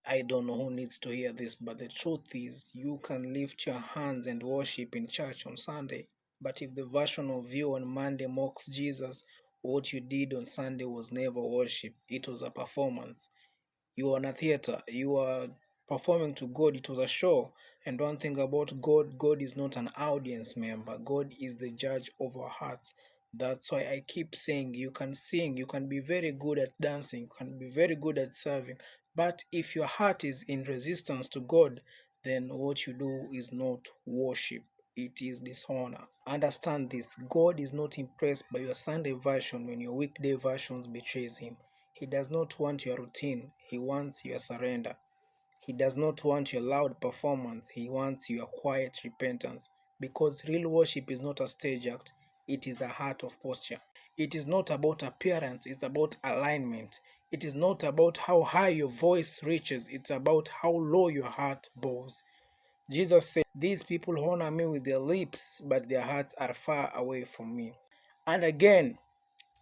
I don't know who needs to hear this, but the truth is, you can lift your hands and worship in church on Sunday. But if the version of you on Monday mocks Jesus, what you did on Sunday was never worship, it was a performance. You are in a theater, you are performing to God, it was a show. And one thing about God, God is not an audience member, God is the judge of our hearts. That's why I keep saying you can sing, you can be very good at dancing, you can be very good at serving, but if your heart is in resistance to God, then what you do is not worship, it is dishonor. Understand this, God is not impressed by your Sunday version when your weekday versions betrays him. He does not want your routine, he wants your surrender. He does not want your loud performance, he wants your quiet repentance. Because real worship is not a stage act, it is a heart of posture. It is not about appearance, it's about alignment. It is not about how high your voice reaches, it's about how low your heart bows. Jesus said, "These people honor me with their lips, but their hearts are far away from me." And again,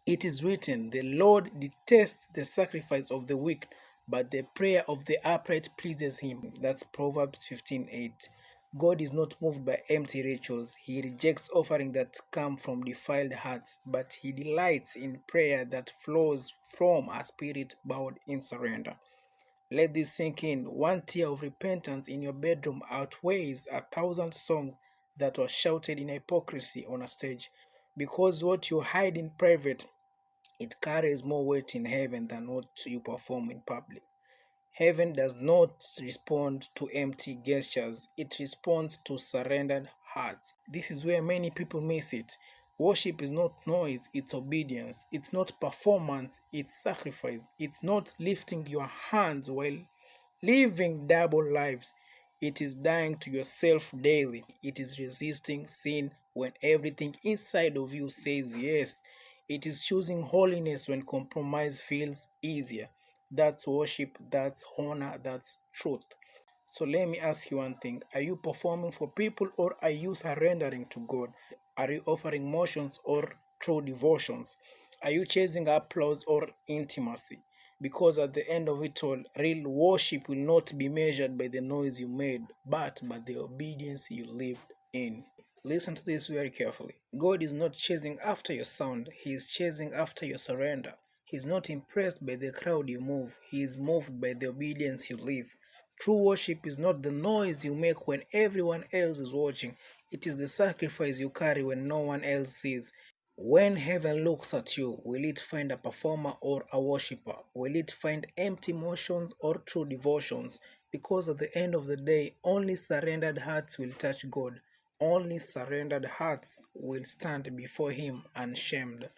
it is written, "The Lord detests the sacrifice of the wicked, but the prayer of the upright pleases him." That's Proverbs 15:8. God is not moved by empty rituals. He rejects offerings that come from defiled hearts, but he delights in prayer that flows from a spirit bowed in surrender. Let this sink in. One tear of repentance in your bedroom outweighs 1,000 songs that were shouted in hypocrisy on a stage. Because what you hide in private, it carries more weight in heaven than what you perform in public. Heaven does not respond to empty gestures, it responds to surrendered hearts. This is where many people miss it. Worship is not noise, it's obedience. It's not performance, it's sacrifice. It's not lifting your hands while living double lives. It is dying to yourself daily. It is resisting sin when everything inside of you says yes. It is choosing holiness when compromise feels easier. That's worship, that's honor, that's truth. So let me ask you one thing. Are you performing for people or are you surrendering to God? Are you offering motions or true devotions? Are you chasing applause or intimacy? Because at the end of it all, real worship will not be measured by the noise you made, but by the obedience you lived in. Listen to this very carefully. God is not chasing after your sound, He is chasing after your surrender. He is not impressed by the crowd you move, He is moved by the obedience you live. True worship is not the noise you make when everyone else is watching, it is the sacrifice you carry when no one else sees. When heaven looks at you, will it find a performer or a worshiper? Will it find empty motions or true devotions? Because at the end of the day, only surrendered hearts will touch God. Only surrendered hearts will stand before Him unshamed.